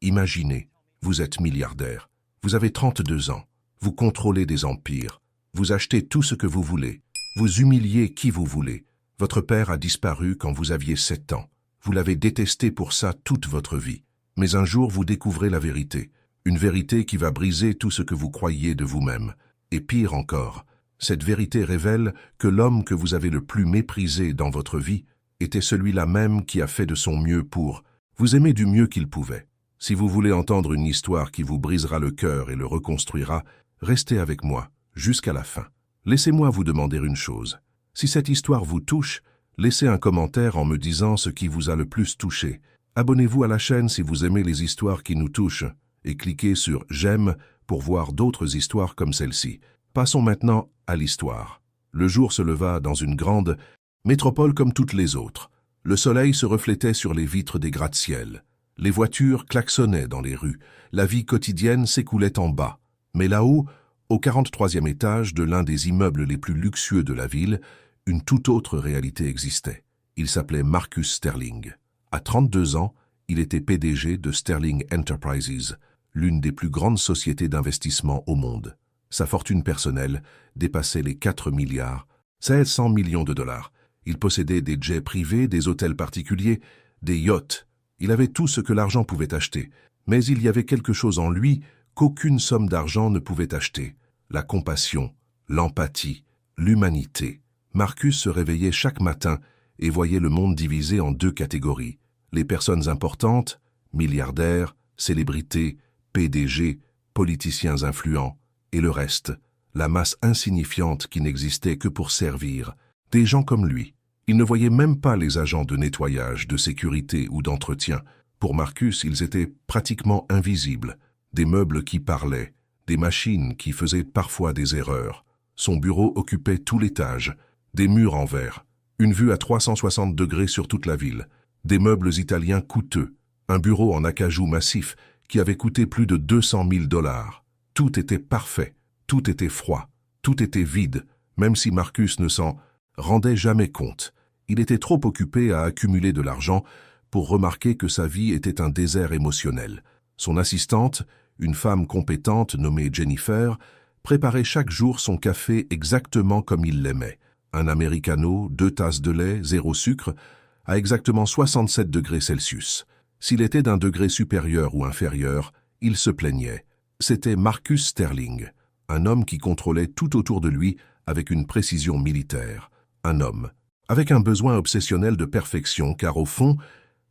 Imaginez, vous êtes milliardaire. Vous avez 32 ans. Vous contrôlez des empires. Vous achetez tout ce que vous voulez. Vous humiliez qui vous voulez. Votre père a disparu quand vous aviez 7 ans. Vous l'avez détesté pour ça toute votre vie. Mais un jour, vous découvrez la vérité. Une vérité qui va briser tout ce que vous croyiez de vous-même. Et pire encore, cette vérité révèle que l'homme que vous avez le plus méprisé dans votre vie était celui-là même qui a fait de son mieux pour vous aimer du mieux qu'il pouvait. Si vous voulez entendre une histoire qui vous brisera le cœur et le reconstruira, restez avec moi jusqu'à la fin. Laissez-moi vous demander une chose. Si cette histoire vous touche, laissez un commentaire en me disant ce qui vous a le plus touché. Abonnez-vous à la chaîne si vous aimez les histoires qui nous touchent et cliquez sur « J'aime » pour voir d'autres histoires comme celle-ci. Passons maintenant à l'histoire. Le jour se leva dans une grande métropole comme toutes les autres. Le soleil se reflétait sur les vitres des gratte-ciel. Les voitures klaxonnaient dans les rues. La vie quotidienne s'écoulait en bas. Mais là-haut, au 43e étage de l'un des immeubles les plus luxueux de la ville, une toute autre réalité existait. Il s'appelait Marcus Sterling. À 32 ans, il était PDG de Sterling Enterprises, l'une des plus grandes sociétés d'investissement au monde. Sa fortune personnelle dépassait les 4 milliards, 700 millions de dollars. Il possédait des jets privés, des hôtels particuliers, des yachts. Il avait tout ce que l'argent pouvait acheter. Mais il y avait quelque chose en lui qu'aucune somme d'argent ne pouvait acheter. La compassion, l'empathie, l'humanité. Marcus se réveillait chaque matin et voyait le monde divisé en deux catégories. Les personnes importantes, milliardaires, célébrités, PDG, politiciens influents, et le reste, la masse insignifiante qui n'existait que pour servir, des gens comme lui. Il ne voyait même pas les agents de nettoyage, de sécurité ou d'entretien. Pour Marcus, ils étaient pratiquement invisibles. Des meubles qui parlaient, des machines qui faisaient parfois des erreurs. Son bureau occupait tout l'étage, des murs en verre, une vue à 360 degrés sur toute la ville, des meubles italiens coûteux, un bureau en acajou massif qui avait coûté plus de 200 000 dollars. Tout était parfait, tout était froid, tout était vide, même si Marcus ne s'en rendait jamais compte. Il était trop occupé à accumuler de l'argent pour remarquer que sa vie était un désert émotionnel. Son assistante, une femme compétente nommée Jennifer, préparait chaque jour son café exactement comme il l'aimait. Un americano, 2 tasses de lait, 0 sucre, à exactement 67 degrés Celsius. S'il était d'un degré supérieur ou inférieur, il se plaignait. C'était Marcus Sterling, un homme qui contrôlait tout autour de lui avec une précision militaire. Un homme, avec un besoin obsessionnel de perfection, car au fond,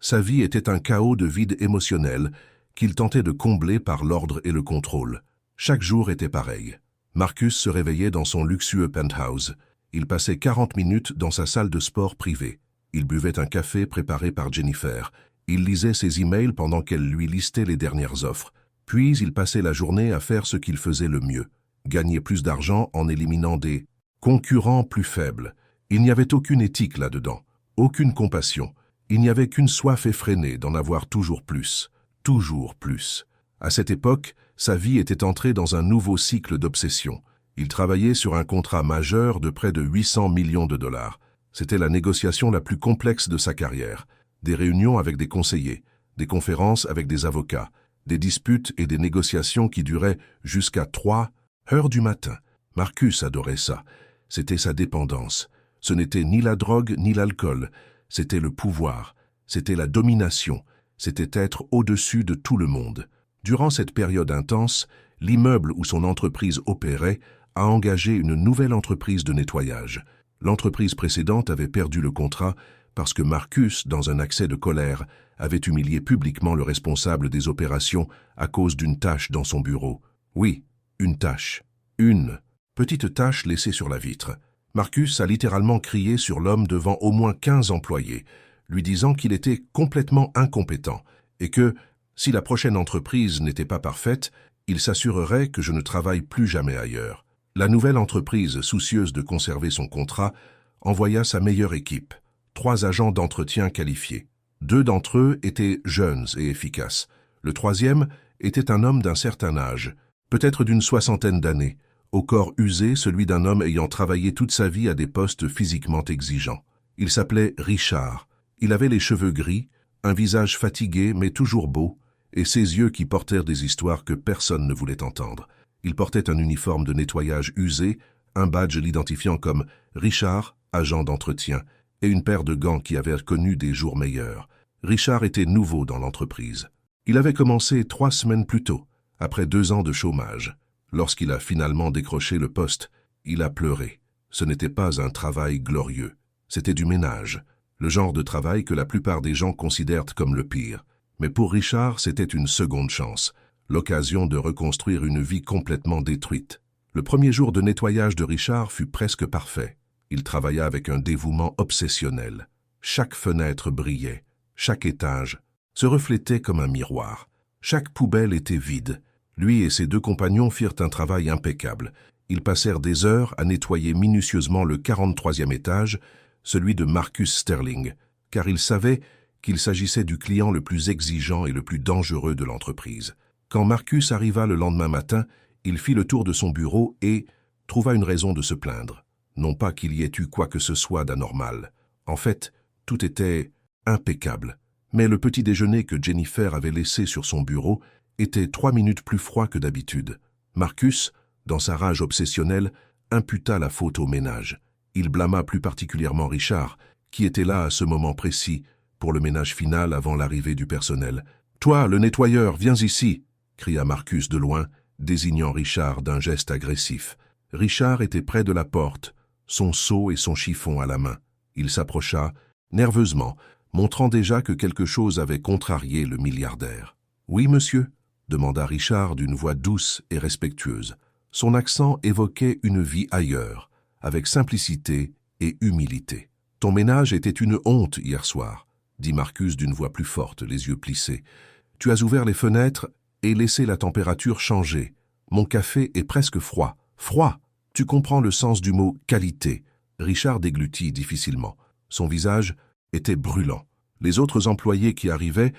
sa vie était un chaos de vide émotionnel qu'il tentait de combler par l'ordre et le contrôle. Chaque jour était pareil. Marcus se réveillait dans son luxueux penthouse. Il passait 40 minutes dans sa salle de sport privée. Il buvait un café préparé par Jennifer. Il lisait ses emails pendant qu'elle lui listait les dernières offres. Puis il passait la journée à faire ce qu'il faisait le mieux. Gagner plus d'argent en éliminant des concurrents plus faibles. Il n'y avait aucune éthique là-dedans, aucune compassion. Il n'y avait qu'une soif effrénée d'en avoir toujours plus. Toujours plus. À cette époque, sa vie était entrée dans un nouveau cycle d'obsession. Il travaillait sur un contrat majeur de près de 800 millions de dollars. C'était la négociation la plus complexe de sa carrière. Des réunions avec des conseillers, des conférences avec des avocats, des disputes et des négociations qui duraient jusqu'à 3 heures du matin. Marcus adorait ça. C'était sa dépendance. Ce n'était ni la drogue ni l'alcool. C'était le pouvoir. C'était la domination. C'était être au-dessus de tout le monde. Durant cette période intense, l'immeuble où son entreprise opérait a engagé une nouvelle entreprise de nettoyage. L'entreprise précédente avait perdu le contrat parce que Marcus, dans un accès de colère, avait humilié publiquement le responsable des opérations à cause d'une tache dans son bureau. Oui, une tache. Une petite tache laissée sur la vitre. Marcus a littéralement crié sur l'homme devant au moins 15 employés, lui disant qu'il était complètement incompétent et que, si la prochaine entreprise n'était pas parfaite, il s'assurerait que je ne travaille plus jamais ailleurs. La nouvelle entreprise, soucieuse de conserver son contrat, envoya sa meilleure équipe, 3 agents d'entretien qualifiés. 2 d'entre eux étaient jeunes et efficaces. Le 3e était un homme d'un certain âge, peut-être d'une 60aine d'années, au corps usé, celui d'un homme ayant travaillé toute sa vie à des postes physiquement exigeants. Il s'appelait Richard. Il avait les cheveux gris, un visage fatigué mais toujours beau, et ses yeux qui portèrent des histoires que personne ne voulait entendre. Il portait un uniforme de nettoyage usé, un badge l'identifiant comme Richard, agent d'entretien, et une paire de gants qui avaient connu des jours meilleurs. Richard était nouveau dans l'entreprise. Il avait commencé 3 semaines plus tôt, après 2 ans de chômage. Lorsqu'il a finalement décroché le poste, il a pleuré. Ce n'était pas un travail glorieux, c'était du ménage, le genre de travail que la plupart des gens considèrent comme le pire. Mais pour Richard, c'était une seconde chance, l'occasion de reconstruire une vie complètement détruite. Le premier jour de nettoyage de Richard fut presque parfait. Il travailla avec un dévouement obsessionnel. Chaque fenêtre brillait, chaque étage se reflétait comme un miroir. Chaque poubelle était vide. Lui et ses 2 compagnons firent un travail impeccable. Ils passèrent des heures à nettoyer minutieusement le 43e étage, celui de Marcus Sterling, car ils savaient qu'il s'agissait du client le plus exigeant et le plus dangereux de l'entreprise. Quand Marcus arriva le lendemain matin, il fit le tour de son bureau et trouva une raison de se plaindre. Non pas qu'il y ait eu quoi que ce soit d'anormal. En fait, tout était impeccable. Mais le petit déjeuner que Jennifer avait laissé sur son bureau était 3 minutes plus froid que d'habitude. Marcus, dans sa rage obsessionnelle, imputa la faute au ménage. Il blâma plus particulièrement Richard, qui était là à ce moment précis, pour le ménage final avant l'arrivée du personnel. « Toi, le nettoyeur, viens ici !» cria Marcus de loin, désignant Richard d'un geste agressif. Richard était près de la porte, son seau et son chiffon à la main. Il s'approcha, nerveusement, montrant déjà que quelque chose avait contrarié le milliardaire. « Oui, monsieur ?» demanda Richard d'une voix douce et respectueuse. Son accent évoquait une vie ailleurs, avec simplicité et humilité. « Ton ménage était une honte hier soir, » dit Marcus d'une voix plus forte, les yeux plissés. « Tu as ouvert les fenêtres et laissé la température changer. Mon café est presque froid. Froid! Tu comprends le sens du mot « qualité ». Richard déglutit difficilement. Son visage était brûlant. Les autres employés qui arrivaient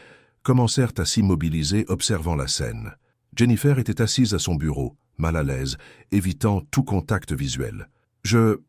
commencèrent à s'immobiliser observant la scène. Jennifer était assise à son bureau, mal à l'aise, évitant tout contact visuel. « Je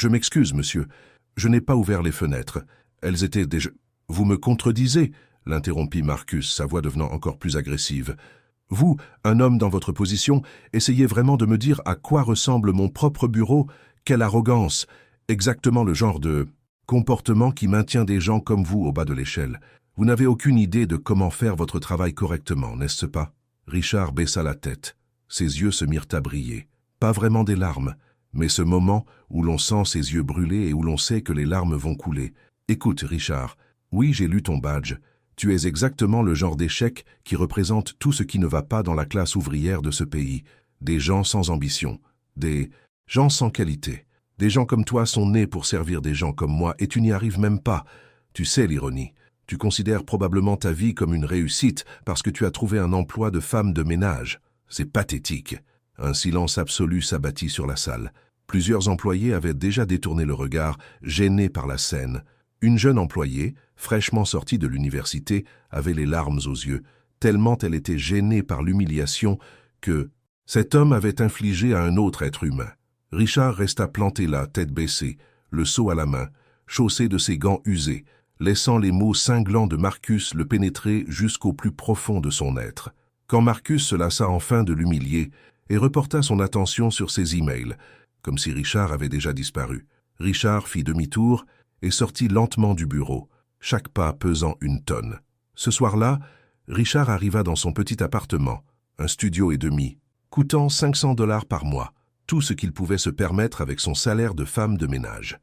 m'excuse, monsieur. Je n'ai pas ouvert les fenêtres. Elles étaient déjà... » « Vous me contredisez, » l'interrompit Marcus, sa voix devenant encore plus agressive. « Vous, un homme dans votre position, essayez vraiment de me dire à quoi ressemble mon propre bureau? Quelle arrogance! Exactement le genre de comportement qui maintient des gens comme vous au bas de l'échelle. Vous n'avez aucune idée de comment faire votre travail correctement, n'est-ce pas ?» Richard baissa la tête. Ses yeux se mirent à briller. Pas vraiment des larmes, mais ce moment où l'on sent ses yeux brûler et où l'on sait que les larmes vont couler. « Écoute, Richard, oui, j'ai lu ton badge. Tu es exactement le genre d'échec qui représente tout ce qui ne va pas dans la classe ouvrière de ce pays. Des gens sans ambition, des gens sans qualité. Des gens comme toi sont nés pour servir des gens comme moi et tu n'y arrives même pas. Tu sais l'ironie. Tu considères probablement ta vie comme une réussite parce que tu as trouvé un emploi de femme de ménage. C'est pathétique. » Un silence absolu s'abattit sur la salle. Plusieurs employés avaient déjà détourné le regard, gênés par la scène. Une jeune employée, fraîchement sortie de l'université, avait les larmes aux yeux, tellement elle était gênée par l'humiliation que cet homme avait infligé à un autre être humain. Richard resta planté là, tête baissée, le seau à la main, chaussé de ses gants usés, laissant les mots cinglants de Marcus le pénétrer jusqu'au plus profond de son être. Quand Marcus se lassa enfin de l'humilier et reporta son attention sur ses emails, comme si Richard avait déjà disparu, Richard fit demi-tour et sortit lentement du bureau, chaque pas pesant 1 tonne. Ce soir-là, Richard arriva dans son petit appartement, un studio et demi, coûtant 500 $ par mois, tout ce qu'il pouvait se permettre avec son salaire de femme de ménage.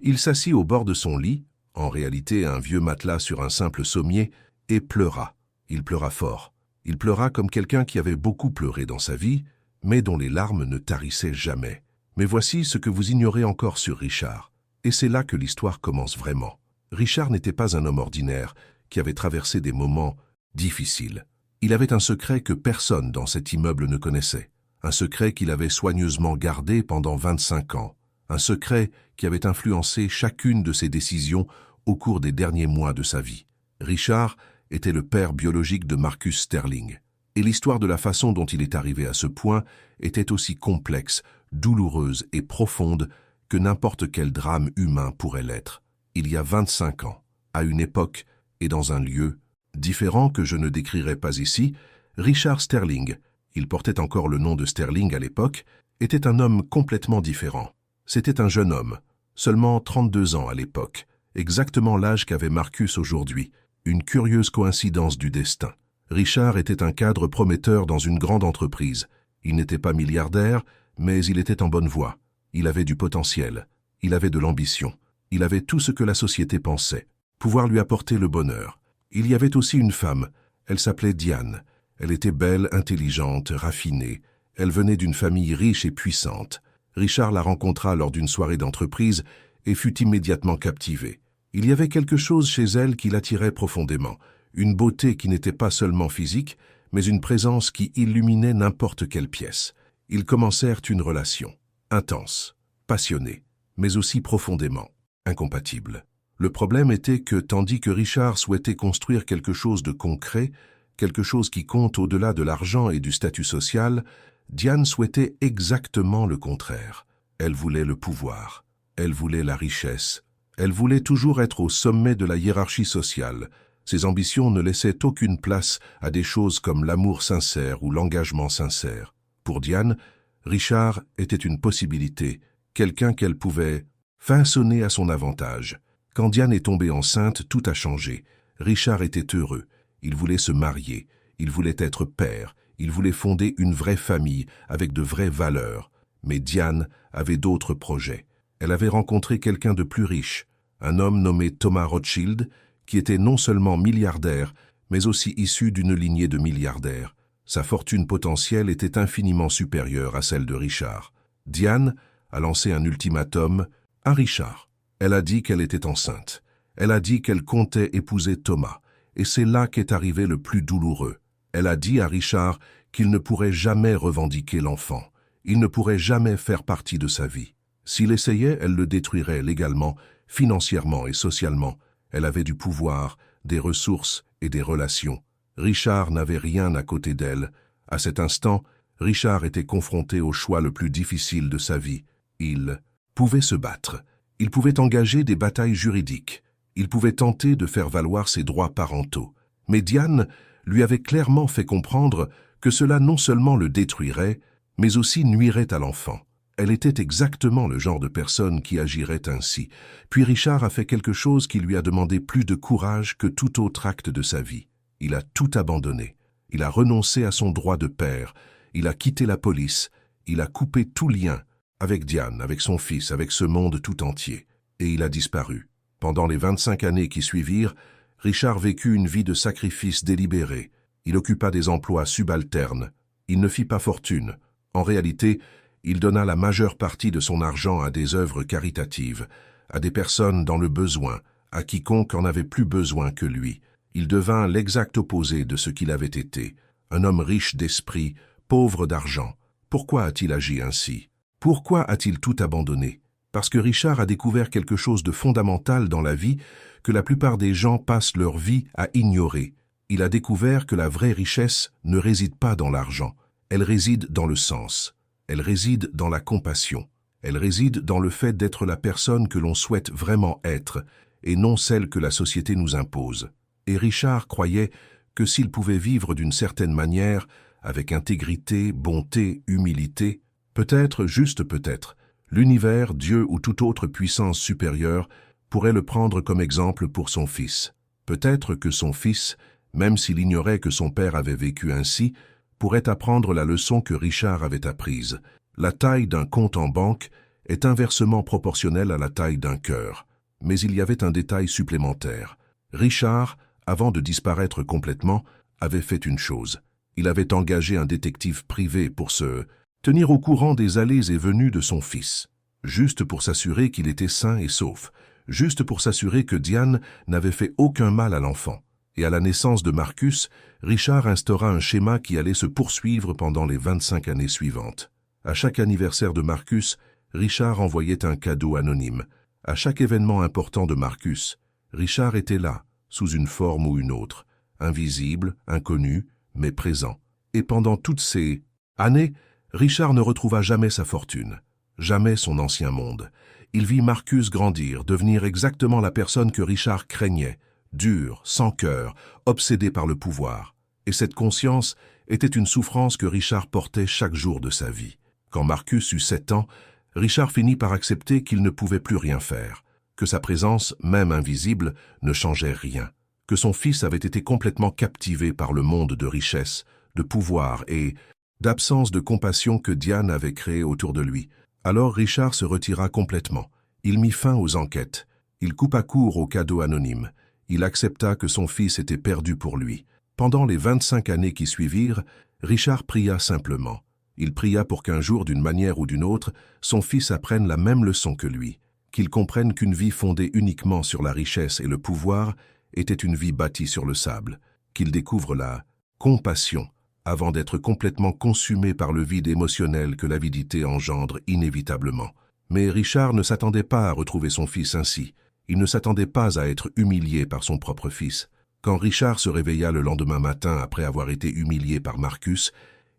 Il s'assit au bord de son lit, en réalité un vieux matelas sur un simple sommier, et pleura. Il pleura fort. Il pleura comme quelqu'un qui avait beaucoup pleuré dans sa vie, mais dont les larmes ne tarissaient jamais. Mais voici ce que vous ignorez encore sur Richard. Et c'est là que l'histoire commence vraiment. Richard n'était pas un homme ordinaire qui avait traversé des moments difficiles. Il avait un secret que personne dans cet immeuble ne connaissait. Un secret qu'il avait soigneusement gardé pendant 25 ans. Un secret qui avait influencé chacune de ses décisions au cours des derniers mois de sa vie. Richard était le père biologique de Marcus Sterling. Et l'histoire de la façon dont il est arrivé à ce point était aussi complexe, douloureuse et profonde que n'importe quel drame humain pourrait l'être. Il y a 25 ans, à une époque et dans un lieu Différent que je ne décrirai pas ici, Richard Sterling, il portait encore le nom de Sterling à l'époque, était un homme complètement différent. C'était un jeune homme, seulement 32 ans à l'époque, exactement l'âge qu'avait Marcus aujourd'hui, une curieuse coïncidence du destin. Richard était un cadre prometteur dans une grande entreprise. Il n'était pas milliardaire, mais il était en bonne voie. Il avait du potentiel, il avait de l'ambition, il avait tout ce que la société pensait, pouvoir lui apporter le bonheur. Il y avait aussi une femme, elle s'appelait Diane. Elle était belle, intelligente, raffinée. Elle venait d'une famille riche et puissante. Richard la rencontra lors d'une soirée d'entreprise et fut immédiatement captivé. Il y avait quelque chose chez elle qui l'attirait profondément, une beauté qui n'était pas seulement physique, mais une présence qui illuminait n'importe quelle pièce. Ils commencèrent une relation, intense, passionnée, mais aussi profondément incompatible. Le problème était que, tandis que Richard souhaitait construire quelque chose de concret, quelque chose qui compte au-delà de l'argent et du statut social, Diane souhaitait exactement le contraire. Elle voulait le pouvoir, elle voulait la richesse, elle voulait toujours être au sommet de la hiérarchie sociale. Ses ambitions ne laissaient aucune place à des choses comme l'amour sincère ou l'engagement sincère. Pour Diane, Richard était une possibilité, quelqu'un qu'elle pouvait façonner à son avantage. Quand Diane est tombée enceinte, tout a changé. Richard était heureux. Il voulait se marier, il voulait être père, il voulait fonder une vraie famille avec de vraies valeurs. Mais Diane avait d'autres projets. Elle avait rencontré quelqu'un de plus riche, un homme nommé Thomas Rothschild, qui était non seulement milliardaire, mais aussi issu d'une lignée de milliardaires. Sa fortune potentielle était infiniment supérieure à celle de Richard. Diane a lancé un ultimatum à Richard. Elle a dit qu'elle était enceinte. Elle a dit qu'elle comptait épouser Thomas. Et c'est là qu'est arrivé le plus douloureux. Elle a dit à Richard qu'il ne pourrait jamais revendiquer l'enfant. Il ne pourrait jamais faire partie de sa vie. S'il essayait, elle le détruirait légalement, financièrement et socialement. Elle avait du pouvoir, des ressources et des relations. Richard n'avait rien à côté d'elle. À cet instant, Richard était confronté au choix le plus difficile de sa vie. Il pouvait se battre. Il pouvait engager des batailles juridiques. Il pouvait tenter de faire valoir ses droits parentaux. Mais Diane lui avait clairement fait comprendre que cela non seulement le détruirait, mais aussi nuirait à l'enfant. Elle était exactement le genre de personne qui agirait ainsi. Puis Richard a fait quelque chose qui lui a demandé plus de courage que tout autre acte de sa vie. Il a tout abandonné. Il a renoncé à son droit de père. Il a quitté la police. Il a coupé tout lien avec Diane, avec son fils, avec ce monde tout entier. Et il a disparu. Pendant les 25 années qui suivirent, Richard vécut une vie de sacrifice délibéré. Il occupa des emplois subalternes. Il ne fit pas fortune. En réalité, il donna la majeure partie de son argent à des œuvres caritatives, à des personnes dans le besoin, à quiconque en avait plus besoin que lui. Il devint l'exact opposé de ce qu'il avait été, un homme riche d'esprit, pauvre d'argent. Pourquoi a-t-il agi ainsi? Pourquoi a-t-il tout abandonné? Parce que Richard a découvert quelque chose de fondamental dans la vie que la plupart des gens passent leur vie à ignorer. Il a découvert que la vraie richesse ne réside pas dans l'argent, elle réside dans le sens. Elle réside dans la compassion. Elle réside dans le fait d'être la personne que l'on souhaite vraiment être, et non celle que la société nous impose. Et Richard croyait que s'il pouvait vivre d'une certaine manière, avec intégrité, bonté, humilité, peut-être, juste peut-être, l'univers, Dieu ou toute autre puissance supérieure pourrait le prendre comme exemple pour son fils. Peut-être que son fils, même s'il ignorait que son père avait vécu ainsi, pourrait apprendre la leçon que Richard avait apprise. La taille d'un compte en banque est inversement proportionnelle à la taille d'un cœur. Mais il y avait un détail supplémentaire. Richard, avant de disparaître complètement, avait fait une chose. Il avait engagé un détective privé pour se tenir au courant des allées et venues de son fils, juste pour s'assurer qu'il était sain et sauf, juste pour s'assurer que Diane n'avait fait aucun mal à l'enfant. Et à la naissance de Marcus, Richard instaura un schéma qui allait se poursuivre pendant les 25 années suivantes. À chaque anniversaire de Marcus, Richard envoyait un cadeau anonyme. À chaque événement important de Marcus, Richard était là, sous une forme ou une autre, invisible, inconnu, mais présent. Et pendant toutes ces années, Richard ne retrouva jamais sa fortune, jamais son ancien monde. Il vit Marcus grandir, devenir exactement la personne que Richard craignait, dur, sans cœur, obsédé par le pouvoir. Et cette conscience était une souffrance que Richard portait chaque jour de sa vie. Quand Marcus eut 7 ans, Richard finit par accepter qu'il ne pouvait plus rien faire, que sa présence, même invisible, ne changeait rien, que son fils avait été complètement captivé par le monde de richesse, de pouvoir et d'absence de compassion que Diane avait créé autour de lui. Alors Richard se retira complètement. Il mit fin aux enquêtes. Il coupa court aux cadeaux anonymes. Il accepta que son fils était perdu pour lui. Pendant les 25 années qui suivirent, Richard pria simplement. Il pria pour qu'un jour, d'une manière ou d'une autre, son fils apprenne la même leçon que lui, qu'il comprenne qu'une vie fondée uniquement sur la richesse et le pouvoir était une vie bâtie sur le sable, qu'il découvre la compassion avant d'être complètement consumé par le vide émotionnel que l'avidité engendre inévitablement. Mais Richard ne s'attendait pas à retrouver son fils ainsi. Il ne s'attendait pas à être humilié par son propre fils. Quand Richard se réveilla le lendemain matin après avoir été humilié par Marcus,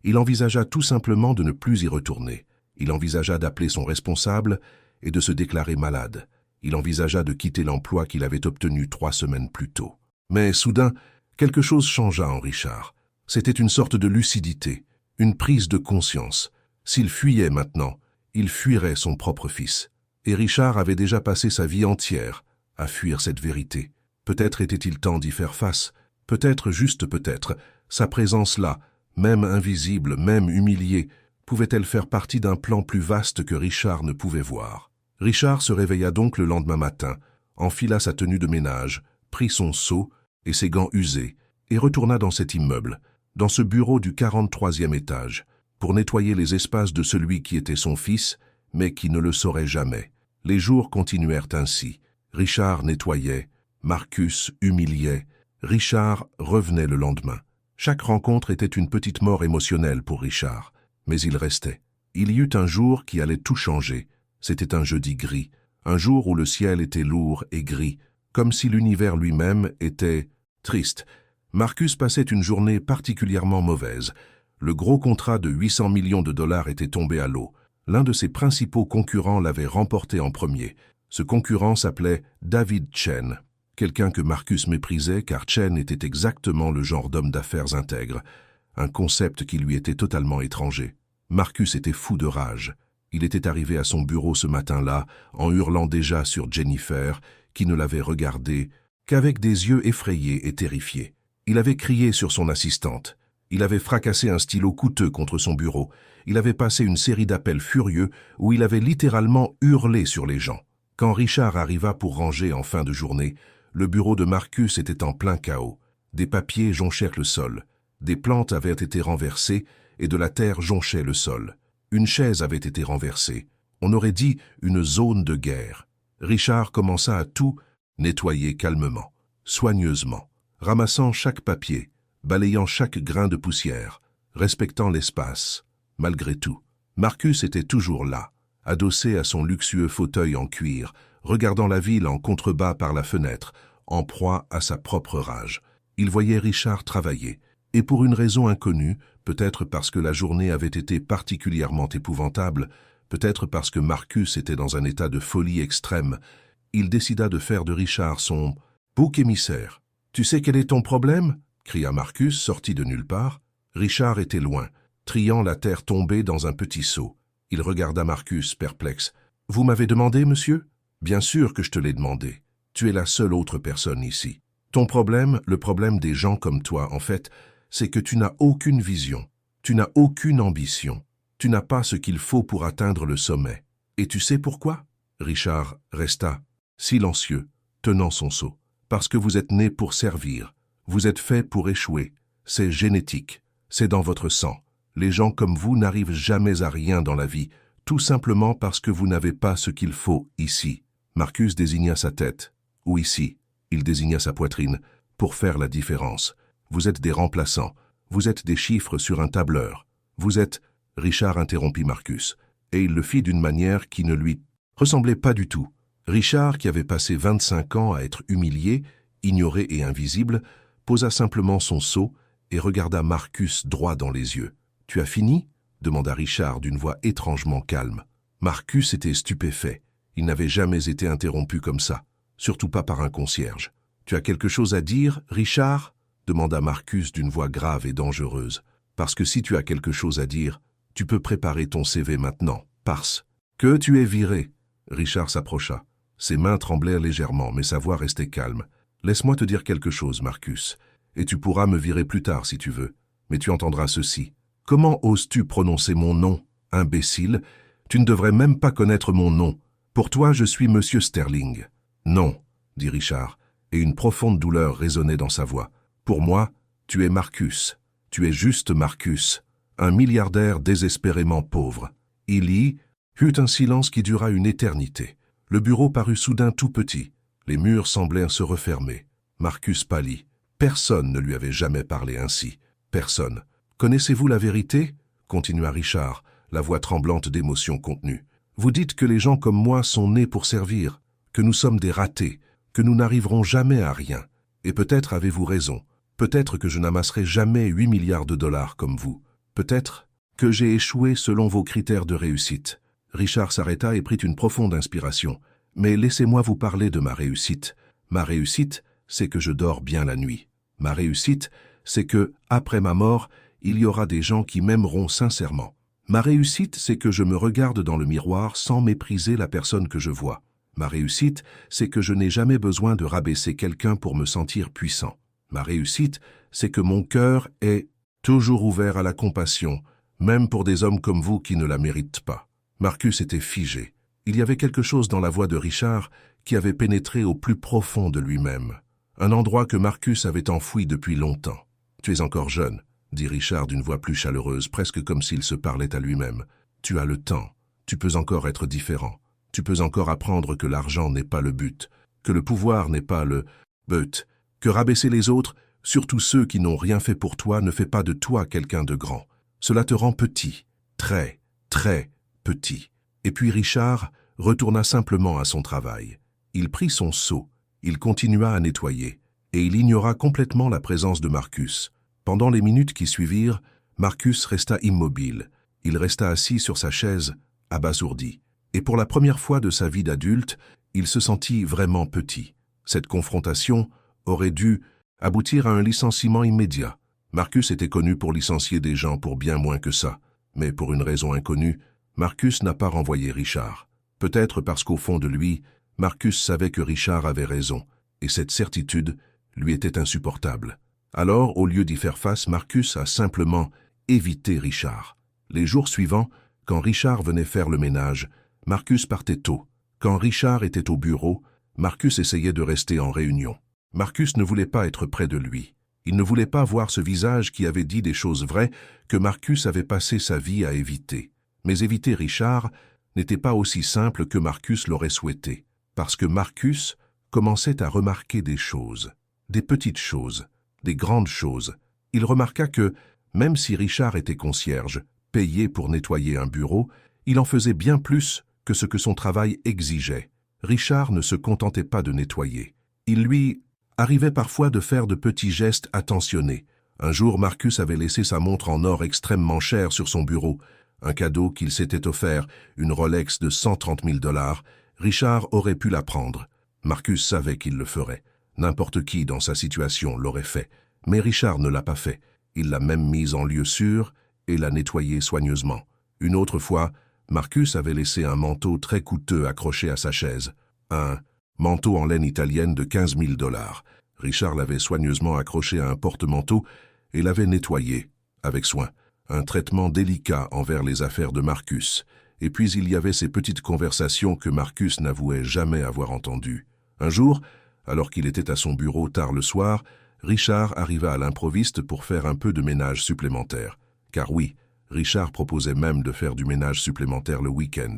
il envisagea tout simplement de ne plus y retourner. Il envisagea d'appeler son responsable et de se déclarer malade. Il envisagea de quitter l'emploi qu'il avait obtenu 3 semaines plus tôt. Mais soudain, quelque chose changea en Richard. C'était une sorte de lucidité, une prise de conscience. S'il fuyait maintenant, il fuirait son propre fils. Et Richard avait déjà passé sa vie entière à fuir cette vérité. Peut-être était-il temps d'y faire face. Peut-être, juste peut-être, sa présence là, même invisible, même humiliée, pouvait-elle faire partie d'un plan plus vaste que Richard ne pouvait voir. Richard se réveilla donc le lendemain matin, enfila sa tenue de ménage, prit son seau et ses gants usés, et retourna dans cet immeuble, dans ce bureau du 43e étage, pour nettoyer les espaces de celui qui était son fils, mais qui ne le saurait jamais. Les jours continuèrent ainsi. Richard nettoyait, Marcus humiliait, Richard revenait le lendemain. Chaque rencontre était une petite mort émotionnelle pour Richard, mais il restait. Il y eut un jour qui allait tout changer. C'était un jeudi gris, un jour où le ciel était lourd et gris, comme si l'univers lui-même était triste. Marcus passait une journée particulièrement mauvaise. Le gros contrat de 800 millions de dollars était tombé à l'eau. L'un de ses principaux concurrents l'avait remporté en premier. Ce concurrent s'appelait David Chen, quelqu'un que Marcus méprisait car Chen était exactement le genre d'homme d'affaires intègre, un concept qui lui était totalement étranger. Marcus était fou de rage. Il était arrivé à son bureau ce matin-là en hurlant déjà sur Jennifer, qui ne l'avait regardé qu'avec des yeux effrayés et terrifiés. Il avait crié sur son assistante. Il avait fracassé un stylo coûteux contre son bureau. Il avait passé une série d'appels furieux où il avait littéralement hurlé sur les gens. Quand Richard arriva pour ranger en fin de journée, le bureau de Marcus était en plein chaos. Des papiers jonchèrent le sol. Des plantes avaient été renversées et de la terre jonchait le sol. Une chaise avait été renversée. On aurait dit une zone de guerre. Richard commença à tout nettoyer calmement, soigneusement, ramassant chaque papier, balayant chaque grain de poussière, respectant l'espace. Malgré tout, Marcus était toujours là, adossé à son luxueux fauteuil en cuir, regardant la ville en contrebas par la fenêtre, en proie à sa propre rage. Il voyait Richard travailler, et pour une raison inconnue, peut-être parce que la journée avait été particulièrement épouvantable, peut-être parce que Marcus était dans un état de folie extrême, il décida de faire de Richard son bouc émissaire. « Tu sais quel est ton problème ?» cria Marcus, sorti de nulle part. Richard était loin, triant la terre tombée dans un petit seau. Il regarda Marcus, perplexe. « Vous m'avez demandé, monsieur ?»« Bien sûr que je te l'ai demandé. Tu es la seule autre personne ici. Ton problème, le problème des gens comme toi, en fait, c'est que tu n'as aucune vision, tu n'as aucune ambition, tu n'as pas ce qu'il faut pour atteindre le sommet. Et tu sais pourquoi ?» Richard resta silencieux, tenant son seau. « Parce que vous êtes né pour servir. Vous êtes fait pour échouer. C'est génétique. C'est dans votre sang. Les gens comme vous n'arrivent jamais à rien dans la vie, tout simplement parce que vous n'avez pas ce qu'il faut ici. » Marcus désigna sa tête. « Ou ici. » Il désigna sa poitrine. « Pour faire la différence. Vous êtes des remplaçants. Vous êtes des chiffres sur un tableur. Vous êtes... » Richard interrompit Marcus, et il le fit d'une manière qui ne lui ressemblait pas du tout. Richard, qui avait passé 25 ans à être humilié, ignoré et invisible, posa simplement son seau et regarda Marcus droit dans les yeux. « Tu as fini ?» demanda Richard d'une voix étrangement calme. Marcus était stupéfait. Il n'avait jamais été interrompu comme ça, surtout pas par un concierge. « Tu as quelque chose à dire, Richard ?» demanda Marcus d'une voix grave et dangereuse. « Parce que si tu as quelque chose à dire, tu peux préparer ton CV maintenant, parce que tu es viré. » Richard s'approcha. Ses mains tremblèrent légèrement, mais sa voix restait calme. « Laisse-moi te dire quelque chose, Marcus, et tu pourras me virer plus tard si tu veux. Mais tu entendras ceci. Comment oses-tu prononcer mon nom, imbécile? Tu ne devrais même pas connaître mon nom. Pour toi, je suis Monsieur Sterling. »« Non, » dit Richard, et une profonde douleur résonnait dans sa voix. « Pour moi, tu es Marcus. Tu es juste Marcus, un milliardaire désespérément pauvre. » Il y eut un silence qui dura une éternité. Le bureau parut soudain tout petit. Les murs semblèrent se refermer. Marcus pâlit. Personne ne lui avait jamais parlé ainsi. Personne. « Connaissez-vous la vérité ?» continua Richard, la voix tremblante d'émotion contenue. « Vous dites que les gens comme moi sont nés pour servir, que nous sommes des ratés, que nous n'arriverons jamais à rien. Et peut-être avez-vous raison. Peut-être que je n'amasserai jamais 8 milliards de dollars comme vous. Peut-être que j'ai échoué selon vos critères de réussite. » Richard s'arrêta et prit une profonde inspiration. « Mais laissez-moi vous parler de ma réussite. Ma réussite, c'est que je dors bien la nuit. Ma réussite, c'est que, après ma mort, il y aura des gens qui m'aimeront sincèrement. Ma réussite, c'est que je me regarde dans le miroir sans mépriser la personne que je vois. Ma réussite, c'est que je n'ai jamais besoin de rabaisser quelqu'un pour me sentir puissant. Ma réussite, c'est que mon cœur est toujours ouvert à la compassion, même pour des hommes comme vous qui ne la méritent pas. » Marcus était figé. Il y avait quelque chose dans la voix de Richard qui avait pénétré au plus profond de lui-même. Un endroit que Marcus avait enfoui depuis longtemps. « Tu es encore jeune, » dit Richard d'une voix plus chaleureuse, presque comme s'il se parlait à lui-même. « Tu as le temps. Tu peux encore être différent. Tu peux encore apprendre que l'argent n'est pas le but, que le pouvoir n'est pas le but, que rabaisser les autres, surtout ceux qui n'ont rien fait pour toi, ne fait pas de toi quelqu'un de grand. Cela te rend petit, très, très petit. » Et puis Richard retourna simplement à son travail. Il prit son seau, il continua à nettoyer, et il ignora complètement la présence de Marcus. Pendant les minutes qui suivirent, Marcus resta immobile. Il resta assis sur sa chaise, abasourdi. Et pour la première fois de sa vie d'adulte, il se sentit vraiment petit. Cette confrontation aurait dû aboutir à un licenciement immédiat. Marcus était connu pour licencier des gens pour bien moins que ça. Mais pour une raison inconnue, Marcus n'a pas renvoyé Richard. Peut-être parce qu'au fond de lui, Marcus savait que Richard avait raison, et cette certitude lui était insupportable. Alors, au lieu d'y faire face, Marcus a simplement évité Richard. Les jours suivants, quand Richard venait faire le ménage, Marcus partait tôt. Quand Richard était au bureau, Marcus essayait de rester en réunion. Marcus ne voulait pas être près de lui. Il ne voulait pas voir ce visage qui avait dit des choses vraies que Marcus avait passé sa vie à éviter. Mais éviter Richard n'était pas aussi simple que Marcus l'aurait souhaité, parce que Marcus commençait à remarquer des choses, des petites choses, des grandes choses. Il remarqua que, même si Richard était concierge, payé pour nettoyer un bureau, il en faisait bien plus que ce que son travail exigeait. Richard ne se contentait pas de nettoyer. Il lui arrivait parfois de faire de petits gestes attentionnés. Un jour, Marcus avait laissé sa montre en or extrêmement chère sur son bureau, un cadeau qu'il s'était offert, une Rolex de 130 000 $. Richard aurait pu la prendre. Marcus savait qu'il le ferait. N'importe qui dans sa situation l'aurait fait. Mais Richard ne l'a pas fait. Il l'a même mise en lieu sûr et l'a nettoyée soigneusement. Une autre fois, Marcus avait laissé un manteau très coûteux accroché à sa chaise. Un manteau en laine italienne de 15 000 $. Richard l'avait soigneusement accroché à un porte-manteau et l'avait nettoyé, avec soin. Un traitement délicat envers les affaires de Marcus. Et puis il y avait ces petites conversations que Marcus n'avouait jamais avoir entendues. Un jour, alors qu'il était à son bureau tard le soir, Richard arriva à l'improviste pour faire un peu de ménage supplémentaire. Car oui, Richard proposait même de faire du ménage supplémentaire le week-end.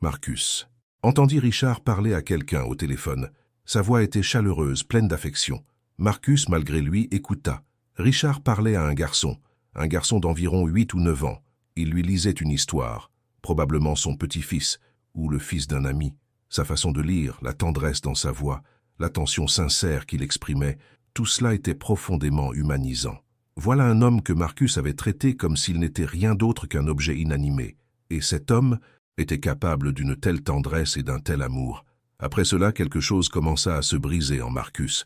Marcus entendit Richard parler à quelqu'un au téléphone. Sa voix était chaleureuse, pleine d'affection. Marcus, malgré lui, écouta. Richard parlait à un garçon d'environ 8 ou 9 ans. Il lui lisait une histoire, probablement son petit-fils ou le fils d'un ami. Sa façon de lire, la tendresse dans sa voix, l'attention sincère qu'il exprimait, tout cela était profondément humanisant. Voilà un homme que Marcus avait traité comme s'il n'était rien d'autre qu'un objet inanimé. Et cet homme était capable d'une telle tendresse et d'un tel amour. Après cela, quelque chose commença à se briser en Marcus.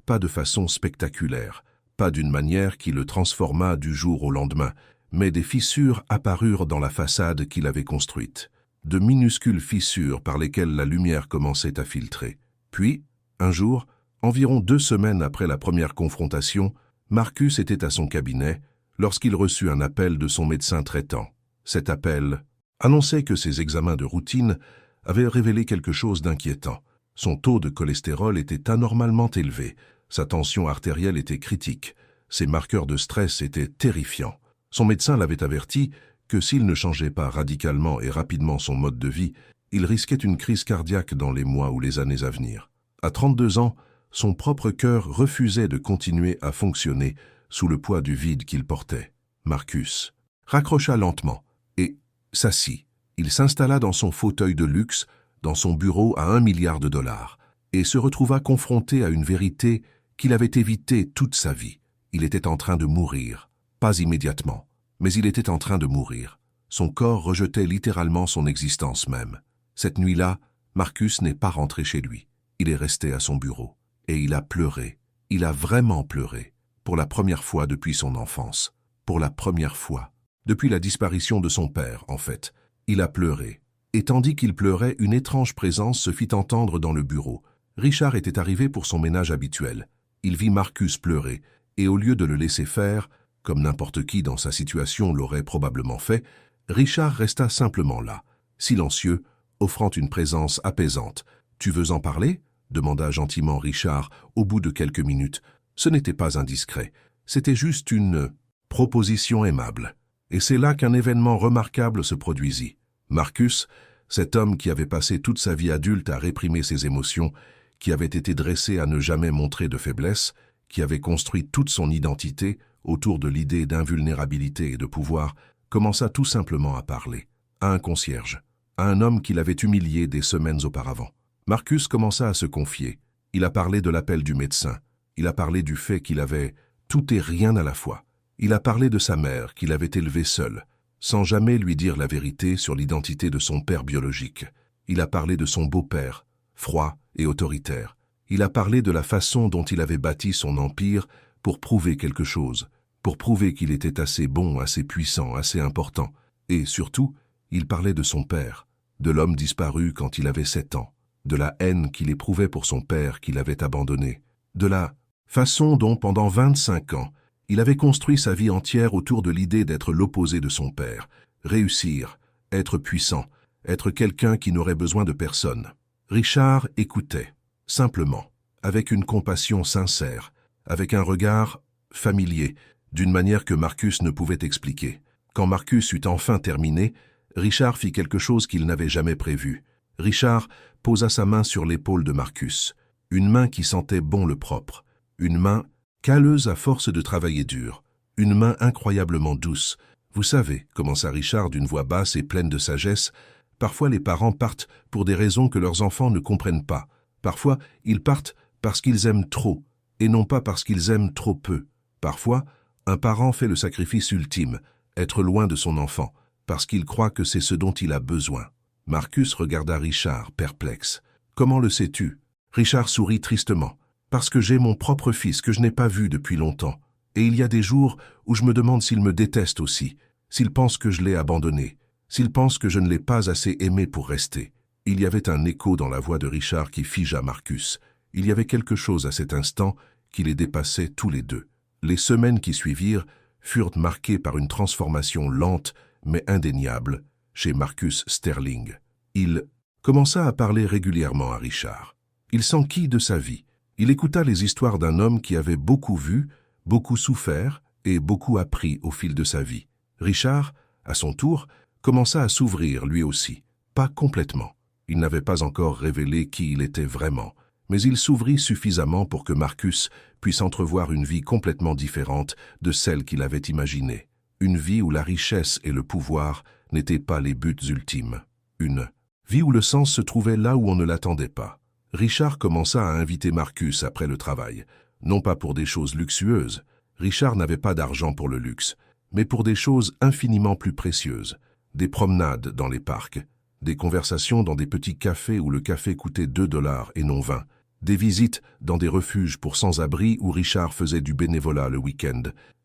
pas de façon spectaculaire, pas d'une manière qui le transforma du jour au lendemain, mais des fissures apparurent dans la façade qu'il avait construite, de minuscules fissures par lesquelles la lumière commençait à filtrer. Puis, un jour, environ 2 semaines après la première confrontation, Marcus était à son cabinet lorsqu'il reçut un appel de son médecin traitant. Cet appel annonçait que ses examens de routine avaient révélé quelque chose d'inquiétant. Son taux de cholestérol était anormalement élevé, sa tension artérielle était critique, ses marqueurs de stress étaient terrifiants. Son médecin l'avait averti que s'il ne changeait pas radicalement et rapidement son mode de vie, il risquait une crise cardiaque dans les mois ou les années à venir. À 32 ans, son propre cœur refusait de continuer à fonctionner sous le poids du vide qu'il portait. Marcus raccrocha lentement et s'assit. Il s'installa dans son fauteuil de luxe, dans son bureau à $1 milliard, et se retrouva confronté à une vérité qu'il avait évitée toute sa vie. Il était en train de mourir. Pas immédiatement, mais il était en train de mourir. Son corps rejetait littéralement son existence même. Cette nuit-là, Marcus n'est pas rentré chez lui. Il est resté à son bureau. Et il a pleuré. Il a vraiment pleuré. Pour la première fois depuis son enfance. Pour la première fois. Depuis la disparition de son père, en fait. Il a pleuré. Et tandis qu'il pleurait, une étrange présence se fit entendre dans le bureau. Richard était arrivé pour son ménage habituel. Il vit Marcus pleurer, et au lieu de le laisser faire, comme n'importe qui dans sa situation l'aurait probablement fait, Richard resta simplement là, silencieux, offrant une présence apaisante. « Tu veux en parler ?» demanda gentiment Richard au bout de quelques minutes. Ce n'était pas indiscret, c'était juste une proposition aimable. Et c'est là qu'un événement remarquable se produisit. Marcus, cet homme qui avait passé toute sa vie adulte à réprimer ses émotions, qui avait été dressé à ne jamais montrer de faiblesse, qui avait construit toute son identité autour de l'idée d'invulnérabilité et de pouvoir, commença tout simplement à parler, à un concierge, à un homme qui l'avait humilié des semaines auparavant. Marcus commença à se confier. Il a parlé de l'appel du médecin. Il a parlé du fait qu'il avait tout et rien à la fois. Il a parlé de sa mère qu'il avait élevée seule, sans jamais lui dire la vérité sur l'identité de son père biologique. Il a parlé de son beau-père, froid et autoritaire. Il a parlé de la façon dont il avait bâti son empire pour prouver quelque chose, pour prouver qu'il était assez bon, assez puissant, assez important. Et surtout, il parlait de son père, de l'homme disparu quand il avait 7 ans, de la haine qu'il éprouvait pour son père qu'il avait abandonné, de la façon dont, pendant 25 ans, il avait construit sa vie entière autour de l'idée d'être l'opposé de son père, réussir, être puissant, être quelqu'un qui n'aurait besoin de personne. Richard écoutait, simplement, avec une compassion sincère, avec un regard familier, d'une manière que Marcus ne pouvait expliquer. Quand Marcus eut enfin terminé, Richard fit quelque chose qu'il n'avait jamais prévu. Richard posa sa main sur l'épaule de Marcus, une main qui sentait bon le propre, une main calleuse à force de travailler dur, une main incroyablement douce. Vous savez, commença Richard d'une voix basse et pleine de sagesse, parfois les parents partent pour des raisons que leurs enfants ne comprennent pas. Parfois, ils partent parce qu'ils aiment trop, et non pas parce qu'ils aiment trop peu. Parfois, un parent fait le sacrifice ultime, être loin de son enfant, parce qu'il croit que c'est ce dont il a besoin. Marcus regarda Richard, perplexe. « Comment le sais-tu » Richard sourit tristement. « Parce que j'ai mon propre fils que je n'ai pas vu depuis longtemps. Et il y a des jours où je me demande s'il me déteste aussi, s'il pense que je l'ai abandonné, s'il pense que je ne l'ai pas assez aimé pour rester. » Il y avait un écho dans la voix de Richard qui figea Marcus. Il y avait quelque chose à cet instant qui les dépassait tous les deux. Les semaines qui suivirent furent marquées par une transformation lente mais indéniable chez Marcus Sterling. Il commença à parler régulièrement à Richard. Il s'enquit de sa vie. Il écouta les histoires d'un homme qui avait beaucoup vu, beaucoup souffert et beaucoup appris au fil de sa vie. Richard, à son tour, commença à s'ouvrir lui aussi. Pas complètement. Il n'avait pas encore révélé qui il était vraiment, mais il s'ouvrit suffisamment pour que Marcus puisse entrevoir une vie complètement différente de celle qu'il avait imaginée. Une vie où la richesse et le pouvoir n'étaient pas les buts ultimes. Une vie où le sens se trouvait là où on ne l'attendait pas. Richard commença à inviter Marcus après le travail, non pas pour des choses luxueuses. Richard n'avait pas d'argent pour le luxe, mais pour des choses infiniment plus précieuses. Des promenades dans les parcs, des conversations dans des petits cafés où le café coûtait $2 et non 20, Des visites dans des refuges pour sans-abri où Richard faisait du bénévolat le week-end.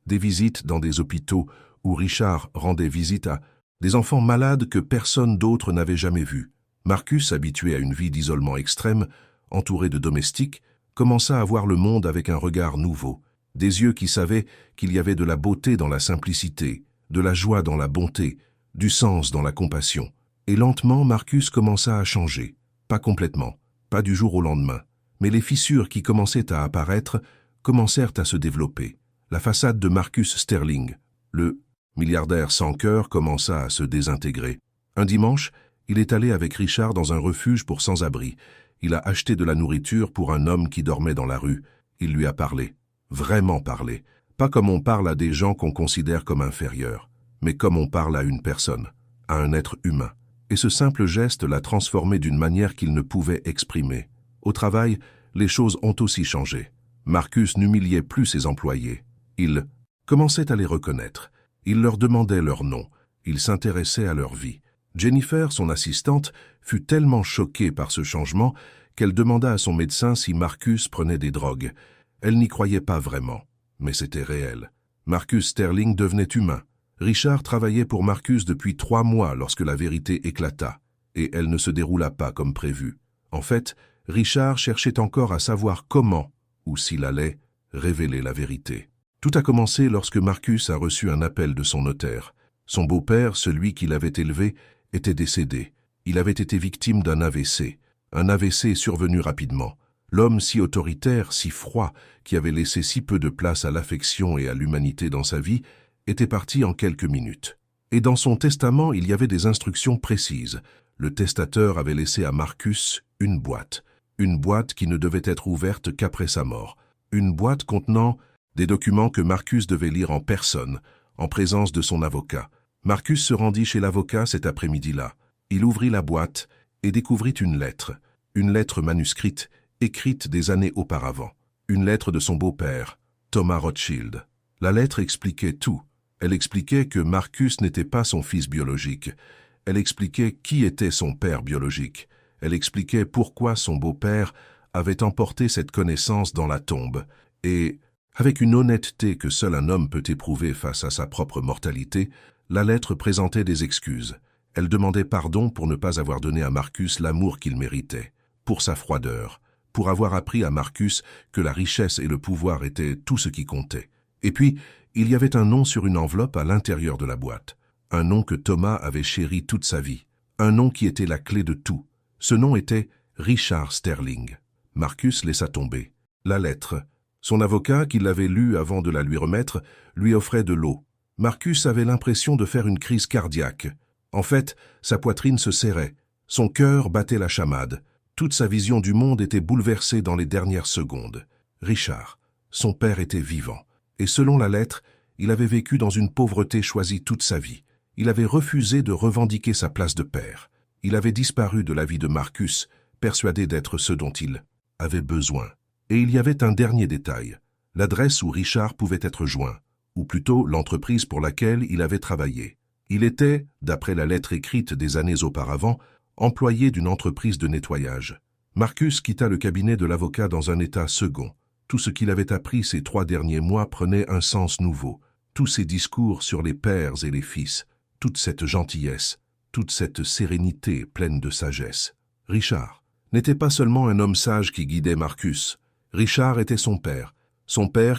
Des visites dans des hôpitaux où Richard rendait visite à des enfants malades que personne d'autre n'avait jamais vus. Marcus, habitué à une vie d'isolement extrême, entouré de domestiques, commença à voir le monde avec un regard nouveau, des yeux qui savaient qu'il y avait de la beauté dans la simplicité, de la joie dans la bonté, du sens dans la compassion. Et lentement, Marcus commença à changer. Pas complètement, pas du jour au lendemain, mais les fissures qui commençaient à apparaître commencèrent à se développer. La façade de Marcus Sterling, le milliardaire sans cœur, commença à se désintégrer. Un dimanche, il est allé avec Richard dans un refuge pour sans-abri. Il a acheté de la nourriture pour un homme qui dormait dans la rue. Il lui a parlé, vraiment parlé, pas comme on parle à des gens qu'on considère comme inférieurs, mais comme on parle à une personne, à un être humain. Et ce simple geste l'a transformé d'une manière qu'il ne pouvait exprimer. Au travail, les choses ont aussi changé. Marcus n'humiliait plus ses employés. Il commençait à les reconnaître. Il leur demandait leur nom. Il s'intéressait à leur vie. Jennifer, son assistante, fut tellement choquée par ce changement qu'elle demanda à son médecin si Marcus prenait des drogues. Elle n'y croyait pas vraiment, mais c'était réel. Marcus Sterling devenait humain. Richard travaillait pour Marcus depuis 3 mois lorsque la vérité éclata, et elle ne se déroula pas comme prévu. En fait, Richard cherchait encore à savoir comment, ou s'il allait, révéler la vérité. Tout a commencé lorsque Marcus a reçu un appel de son notaire. Son beau-père, celui qui l'avait élevé, était décédé. Il avait été victime d'un AVC. Un AVC survenu rapidement. L'homme si autoritaire, si froid, qui avait laissé si peu de place à l'affection et à l'humanité dans sa vie, était parti en quelques minutes. Et dans son testament, il y avait des instructions précises. Le testateur avait laissé à Marcus une boîte qui ne devait être ouverte qu'après sa mort. Une boîte contenant des documents que Marcus devait lire en personne, en présence de son avocat. Marcus se rendit chez l'avocat cet après-midi-là. Il ouvrit la boîte et découvrit une lettre manuscrite, écrite des années auparavant. Une lettre de son beau-père, Thomas Rothschild. La lettre expliquait tout. Elle expliquait que Marcus n'était pas son fils biologique. Elle expliquait qui était son père biologique. Elle expliquait pourquoi son beau-père avait emporté cette connaissance dans la tombe. Et, avec une honnêteté que seul un homme peut éprouver face à sa propre mortalité, la lettre présentait des excuses. Elle demandait pardon pour ne pas avoir donné à Marcus l'amour qu'il méritait, pour sa froideur, pour avoir appris à Marcus que la richesse et le pouvoir étaient tout ce qui comptait. Et puis, il y avait un nom sur une enveloppe à l'intérieur de la boîte. Un nom que Thomas avait chéri toute sa vie. Un nom qui était la clé de tout. Ce nom était Richard Sterling. Marcus laissa tomber la lettre. Son avocat, qui l'avait lue avant de la lui remettre, lui offrait de l'eau. Marcus avait l'impression de faire une crise cardiaque. En fait, sa poitrine se serrait. Son cœur battait la chamade. Toute sa vision du monde était bouleversée dans les dernières secondes. Richard, son père était vivant. Et selon la lettre, il avait vécu dans une pauvreté choisie toute sa vie. Il avait refusé de revendiquer sa place de père. Il avait disparu de la vie de Marcus, persuadé d'être ce dont il avait besoin. Et il y avait un dernier détail, l'adresse où Richard pouvait être joint, ou plutôt l'entreprise pour laquelle il avait travaillé. Il était, d'après la lettre écrite des années auparavant, employé d'une entreprise de nettoyage. Marcus quitta le cabinet de l'avocat dans un état second. Tout ce qu'il avait appris ces 3 derniers mois prenait un sens nouveau. Tous ces discours sur les pères et les fils, toute cette gentillesse, toute cette sérénité pleine de sagesse. Richard n'était pas seulement un homme sage qui guidait Marcus. Richard était son père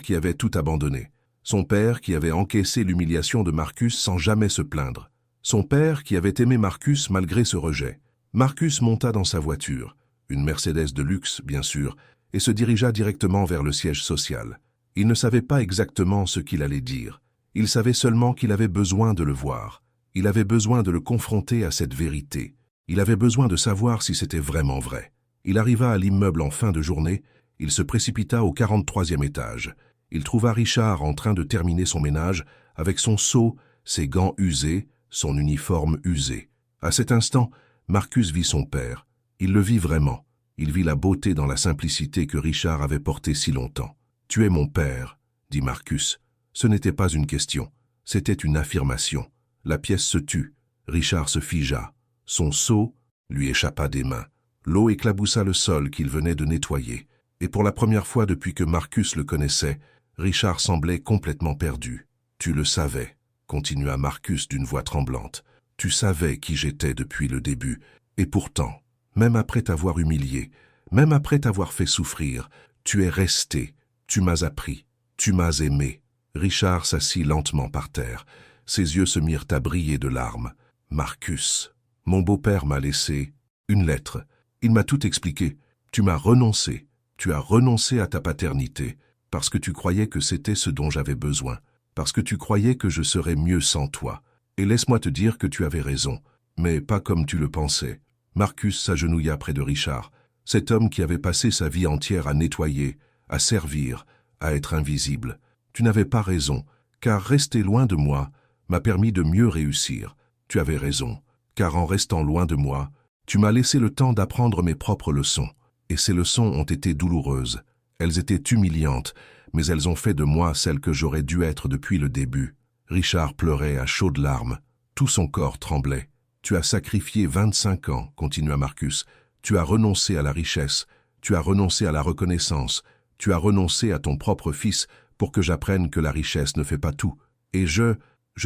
qui avait tout abandonné. Son père qui avait encaissé l'humiliation de Marcus sans jamais se plaindre. Son père qui avait aimé Marcus malgré ce rejet. Marcus monta dans sa voiture, une Mercedes de luxe bien sûr, et se dirigea directement vers le siège social. Il ne savait pas exactement ce qu'il allait dire. Il savait seulement qu'il avait besoin de le voir. Il avait besoin de le confronter à cette vérité. Il avait besoin de savoir si c'était vraiment vrai. Il arriva à l'immeuble en fin de journée. Il se précipita au 43e étage. Il trouva Richard en train de terminer son ménage avec son seau, ses gants usés, son uniforme usé. À cet instant, Marcus vit son père. Il le vit vraiment. Il vit la beauté dans la simplicité que Richard avait portée si longtemps. « Tu es mon père », dit Marcus. Ce n'était pas une question, c'était une affirmation. La pièce se tut. Richard se figea. Son seau lui échappa des mains. L'eau éclaboussa le sol qu'il venait de nettoyer. Et pour la première fois depuis que Marcus le connaissait, Richard semblait complètement perdu. « Tu le savais », continua Marcus d'une voix tremblante. « Tu savais qui j'étais depuis le début. Et pourtant, même après t'avoir humilié, même après t'avoir fait souffrir, tu es resté, tu m'as appris, tu m'as aimé. » Richard s'assit lentement par terre. Ses yeux se mirent à briller de larmes. « Marcus, mon beau-père m'a laissé une lettre. Il m'a tout expliqué. Tu m'as renoncé. Tu as renoncé à ta paternité, parce que tu croyais que c'était ce dont j'avais besoin, parce que tu croyais que je serais mieux sans toi. Et laisse-moi te dire que tu avais raison, mais pas comme tu le pensais. » Marcus s'agenouilla près de Richard, cet homme qui avait passé sa vie entière à nettoyer, à servir, à être invisible. « Tu n'avais pas raison, car rester loin de moi m'a permis de mieux réussir. Tu avais raison, car en restant loin de moi, tu m'as laissé le temps d'apprendre mes propres leçons. Et ces leçons ont été douloureuses. Elles étaient humiliantes, mais elles ont fait de moi celle que j'aurais dû être depuis le début. » Richard pleurait à chaudes larmes. Tout son corps tremblait. « Tu as sacrifié 25 ans, continua Marcus. Tu as renoncé à la richesse, tu as renoncé à la reconnaissance, tu as renoncé à ton propre fils pour que j'apprenne que la richesse ne fait pas tout. Et je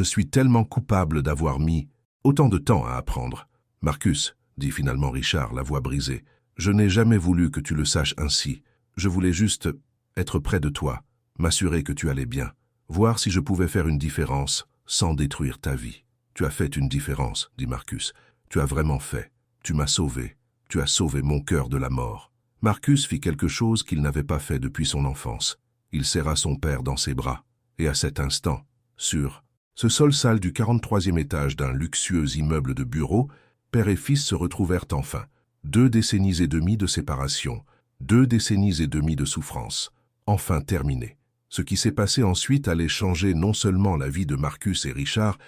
suis tellement coupable d'avoir mis autant de temps à apprendre. » « Marcus, dit finalement Richard, la voix brisée, je n'ai jamais voulu que tu le saches ainsi. Je voulais juste être près de toi, m'assurer que tu allais bien, voir si je pouvais faire une différence sans détruire ta vie. Tu as fait une différence, dit Marcus. Tu as vraiment fait. Tu m'as sauvé. Tu as sauvé mon cœur de la mort. » Marcus fit quelque chose qu'il n'avait pas fait depuis son enfance. Il serra son père dans ses bras. Et à cet instant, sur ce sol sale du 43e étage d'un luxueux immeuble de bureaux, père et fils se retrouvèrent enfin. 2 décennies et demie de séparation, 2 décennies et demie de souffrance, enfin terminées. Ce qui s'est passé ensuite allait changer non seulement la vie de Marcus et Richard,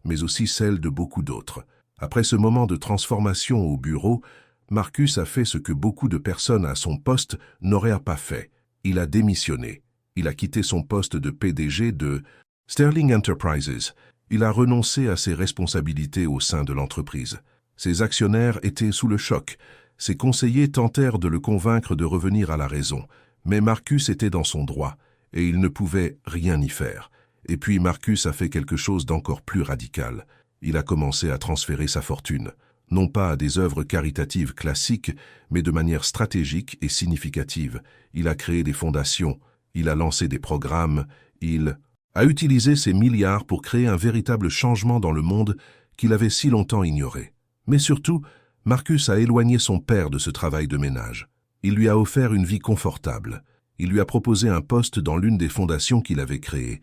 mais aussi celle de beaucoup d'autres. Après ce moment de transformation au bureau, Marcus a fait ce que beaucoup de personnes à son poste n'auraient pas fait. Il a démissionné. Il a quitté son poste de PDG de Sterling Enterprises. Il a renoncé à ses responsabilités au sein de l'entreprise. Ses actionnaires étaient sous le choc. Ses conseillers tentèrent de le convaincre de revenir à la raison. Mais Marcus était dans son droit, et il ne pouvait rien y faire. Et puis Marcus a fait quelque chose d'encore plus radical. Il a commencé à transférer sa fortune, non pas à des œuvres caritatives classiques, mais de manière stratégique et significative. Il a créé des fondations, il a lancé des programmes, il a utilisé ses milliards pour créer un véritable changement dans le monde qu'il avait si longtemps ignoré. Mais surtout, Marcus a éloigné son père de ce travail de ménage. Il lui a offert une vie confortable. Il lui a proposé un poste dans l'une des fondations qu'il avait créées,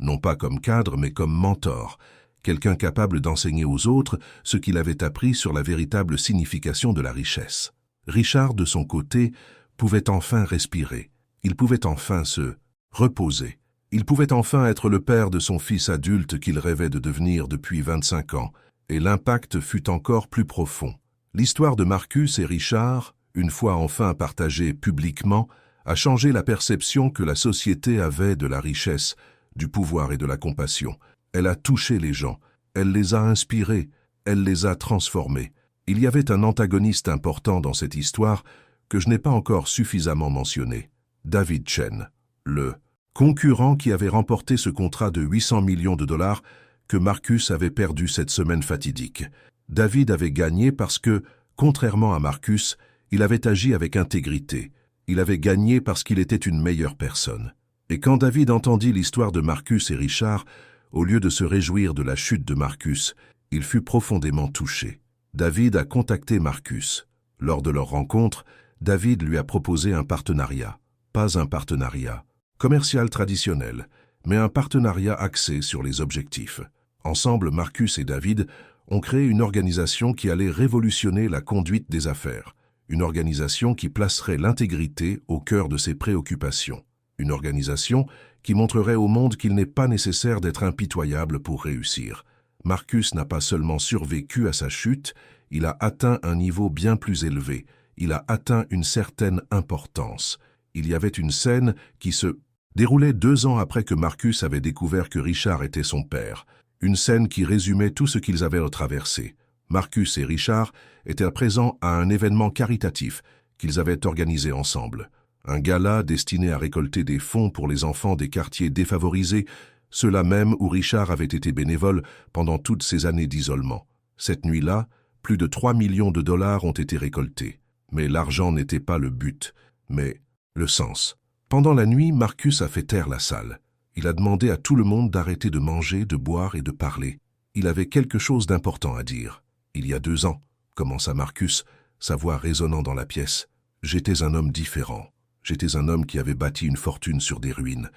non pas comme cadre, mais comme mentor, quelqu'un capable d'enseigner aux autres ce qu'il avait appris sur la véritable signification de la richesse. Richard, de son côté, pouvait enfin respirer. Il pouvait enfin se reposer. Il pouvait enfin être le père de son fils adulte qu'il rêvait de devenir depuis 25 ans. Et l'impact fut encore plus profond. L'histoire de Marcus et Richard, une fois enfin partagée publiquement, a changé la perception que la société avait de la richesse, du pouvoir et de la compassion. Elle a touché les gens, elle les a inspirés, elle les a transformés. Il y avait un antagoniste important dans cette histoire que je n'ai pas encore suffisamment mentionné. David Chen, le concurrent qui avait remporté ce contrat de 800 millions de dollars que Marcus avait perdu cette semaine fatidique. David avait gagné parce que, contrairement à Marcus, il avait agi avec intégrité. Il avait gagné parce qu'il était une meilleure personne. Et quand David entendit l'histoire de Marcus et Richard, au lieu de se réjouir de la chute de Marcus, il fut profondément touché. David a contacté Marcus. Lors de leur rencontre, David lui a proposé un partenariat. Pas un partenariat commercial traditionnel, mais un partenariat axé sur les objectifs. Ensemble, Marcus et David ont créé une organisation qui allait révolutionner la conduite des affaires. Une organisation qui placerait l'intégrité au cœur de ses préoccupations. Une organisation qui montrerait au monde qu'il n'est pas nécessaire d'être impitoyable pour réussir. Marcus n'a pas seulement survécu à sa chute, il a atteint un niveau bien plus élevé. Il a atteint une certaine importance. Il y avait une scène qui se déroulait 2 ans après que Marcus avait découvert que Richard était son père. Une scène qui résumait tout ce qu'ils avaient traversé. Marcus et Richard étaient présents à un événement caritatif qu'ils avaient organisé ensemble. Un gala destiné à récolter des fonds pour les enfants des quartiers défavorisés, ceux-là même où Richard avait été bénévole pendant toutes ces années d'isolement. Cette nuit-là, plus de 3 millions de dollars ont été récoltés. Mais l'argent n'était pas le but, mais le sens. Pendant la nuit, Marcus a fait taire la salle. Il a demandé à tout le monde d'arrêter de manger, de boire et de parler. Il avait quelque chose d'important à dire. Il y a 2 ans, commença Marcus, sa voix résonnant dans la pièce. J'étais un homme différent. J'étais un homme qui avait bâti une fortune sur des ruines.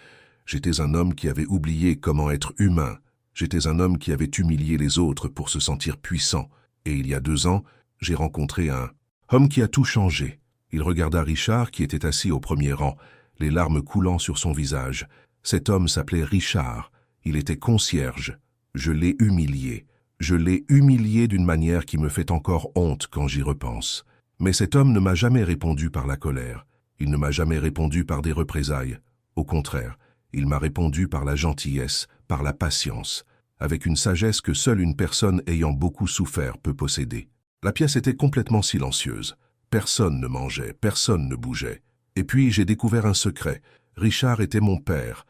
J'étais un homme qui avait oublié comment être humain. J'étais un homme qui avait humilié les autres pour se sentir puissant. Et il y a 2 ans, j'ai rencontré un homme qui a tout changé. Il regarda Richard qui était assis au premier rang, les larmes coulant sur son visage. Cet homme s'appelait Richard. Il était concierge. Je l'ai humilié. Je l'ai humilié d'une manière qui me fait encore honte quand j'y repense. Mais cet homme ne m'a jamais répondu par la colère. Il ne m'a jamais répondu par des représailles. Au contraire, il m'a répondu par la gentillesse, par la patience, avec une sagesse que seule une personne ayant beaucoup souffert peut posséder. La pièce était complètement silencieuse. Personne ne mangeait, personne ne bougeait. Et puis j'ai découvert un secret. Richard était mon père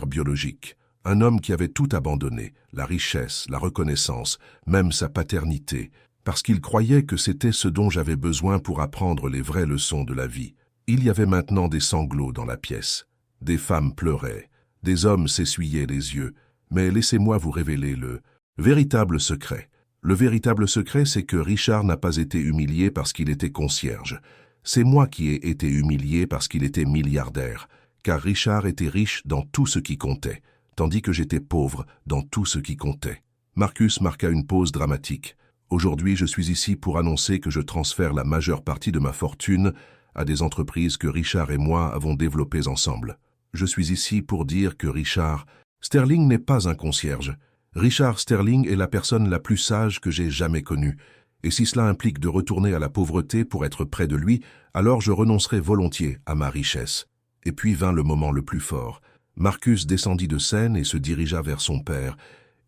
biologique. Un homme qui avait tout abandonné, la richesse, la reconnaissance, même sa paternité, parce qu'il croyait que c'était ce dont j'avais besoin pour apprendre les vraies leçons de la vie. Il y avait maintenant des sanglots dans la pièce. Des femmes pleuraient, des hommes s'essuyaient les yeux, mais laissez-moi vous révéler le véritable secret. Le véritable secret, c'est que Richard n'a pas été humilié parce qu'il était concierge. C'est moi qui ai été humilié parce qu'il était milliardaire, car Richard était riche dans tout ce qui comptait, tandis que j'étais pauvre dans tout ce qui comptait. Marcus marqua une pause dramatique. Aujourd'hui, je suis ici pour annoncer que je transfère la majeure partie de ma fortune à des entreprises que Richard et moi avons développées ensemble. Je suis ici pour dire que Richard Sterling n'est pas un concierge. Richard Sterling est la personne la plus sage que j'ai jamais connue. Et si cela implique de retourner à la pauvreté pour être près de lui, alors je renoncerai volontiers à ma richesse. Et puis vint le moment le plus fort. Marcus descendit de scène et se dirigea vers son père.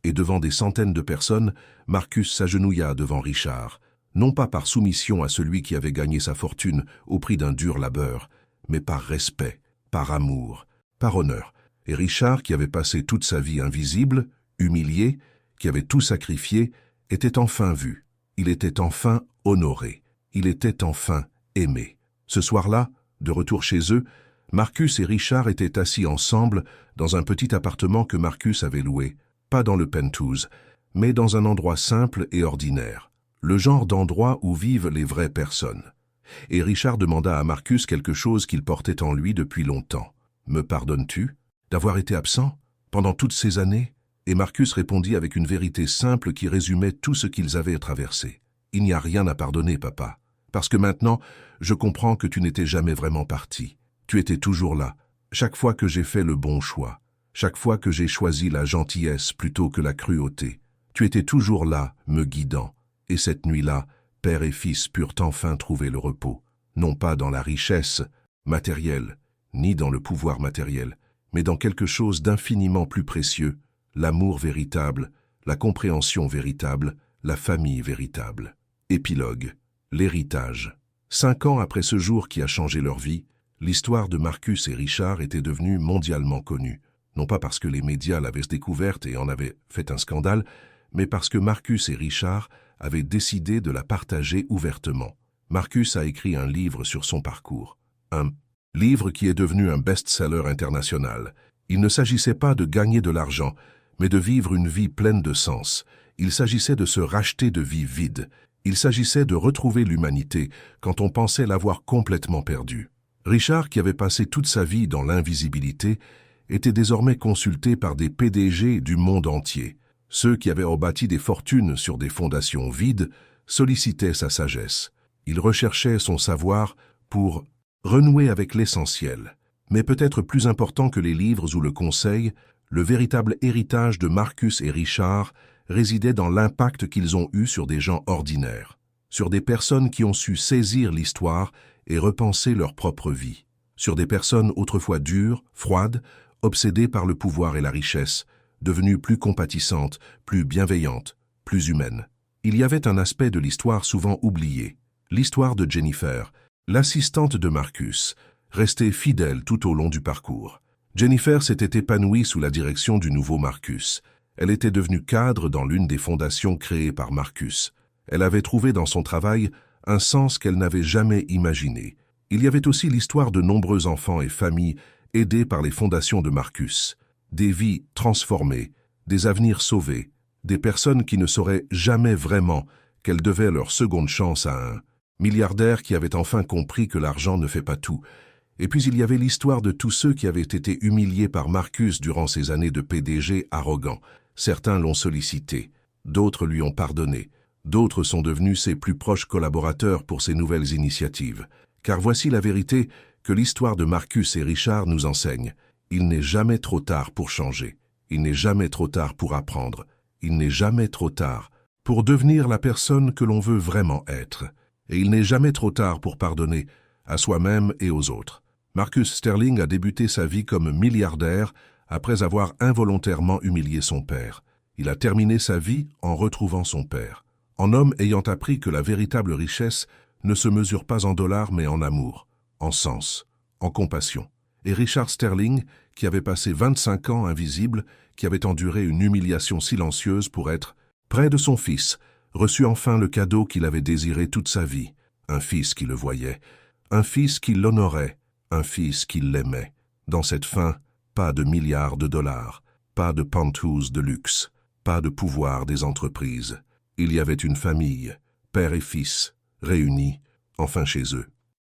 Et devant des centaines de personnes, Marcus s'agenouilla devant Richard. Non pas par soumission à celui qui avait gagné sa fortune au prix d'un dur labeur, mais par respect, par amour, par honneur. Et Richard, qui avait passé toute sa vie invisible, humilié, qui avait tout sacrifié, était enfin vu. Il était enfin honoré. Il était enfin aimé. Ce soir-là, de retour chez eux, Marcus et Richard étaient assis ensemble dans un petit appartement que Marcus avait loué, pas dans le penthouse, mais dans un endroit simple et ordinaire. Le genre d'endroit où vivent les vraies personnes. Et Richard demanda à Marcus quelque chose qu'il portait en lui depuis longtemps. « Me pardonnes-tu d'avoir été absent pendant toutes ces années ?» Et Marcus répondit avec une vérité simple qui résumait tout ce qu'ils avaient traversé. « Il n'y a rien à pardonner, papa, parce que maintenant, je comprends que tu n'étais jamais vraiment parti. Tu étais toujours là, chaque fois que j'ai fait le bon choix, chaque fois que j'ai choisi la gentillesse plutôt que la cruauté. Tu étais toujours là, me guidant. Et cette nuit-là, père et fils purent enfin trouver le repos, non pas dans la richesse matérielle, ni dans le pouvoir matériel, mais dans quelque chose d'infiniment plus précieux, l'amour véritable, la compréhension véritable, la famille véritable. Épilogue. L'héritage. 5 ans après ce jour qui a changé leur vie, l'histoire de Marcus et Richard était devenue mondialement connue, non pas parce que les médias l'avaient découverte et en avaient fait un scandale, mais parce que Marcus et Richard avaient décidé de la partager ouvertement. Marcus a écrit un livre sur son parcours. Un livre qui est devenu un best-seller international. Il ne s'agissait pas de gagner de l'argent, mais de vivre une vie pleine de sens. Il s'agissait de se racheter de vies vides. Il s'agissait de retrouver l'humanité quand on pensait l'avoir complètement perdue. Richard, qui avait passé toute sa vie dans l'invisibilité, était désormais consulté par des PDG du monde entier. Ceux qui avaient rebâti des fortunes sur des fondations vides sollicitaient sa sagesse. Ils recherchaient son savoir pour renouer avec l'essentiel. Mais peut-être plus important que les livres ou le conseil, le véritable héritage de Marcus et Richard résidait dans l'impact qu'ils ont eu sur des gens ordinaires, sur des personnes qui ont su saisir l'histoire et repenser leur propre vie, sur des personnes autrefois dures, froides, obsédées par le pouvoir et la richesse, devenues plus compatissantes, plus bienveillantes, plus humaines. Il y avait un aspect de l'histoire souvent oublié, l'histoire de Jennifer, l'assistante de Marcus, resté fidèle tout au long du parcours. Jennifer s'était épanouie sous la direction du nouveau Marcus. Elle était devenue cadre dans l'une des fondations créées par Marcus. Elle avait trouvé dans son travail un sens qu'elle n'avait jamais imaginé. Il y avait aussi l'histoire de nombreux enfants et familles aidés par les fondations de Marcus. Des vies transformées, des avenirs sauvés, des personnes qui ne sauraient jamais vraiment qu'elles devaient leur seconde chance à un milliardaire qui avait enfin compris que l'argent ne fait pas tout. Et puis il y avait l'histoire de tous ceux qui avaient été humiliés par Marcus durant ces années de PDG arrogant. Certains l'ont sollicité, d'autres lui ont pardonné, d'autres sont devenus ses plus proches collaborateurs pour ses nouvelles initiatives. Car voici la vérité que l'histoire de Marcus et Richard nous enseigne. Il n'est jamais trop tard pour changer. Il n'est jamais trop tard pour apprendre. Il n'est jamais trop tard pour devenir la personne que l'on veut vraiment être. Et il n'est jamais trop tard pour pardonner à soi-même et aux autres. Marcus Sterling a débuté sa vie comme milliardaire après avoir involontairement humilié son père. Il a terminé sa vie en retrouvant son père, en homme ayant appris que la véritable richesse ne se mesure pas en dollars mais en amour, en sens, en compassion. Et Richard Sterling, qui avait passé 25 ans invisible, qui avait enduré une humiliation silencieuse pour être près de son fils, reçut enfin le cadeau qu'il avait désiré toute sa vie, un fils qui le voyait, un fils qui l'honorait, un fils qui l'aimait. Dans cette fin, pas de milliards de dollars, pas de penthouse de luxe, pas de pouvoir des entreprises. Il y avait une famille, père et fils, réunis, enfin chez eux.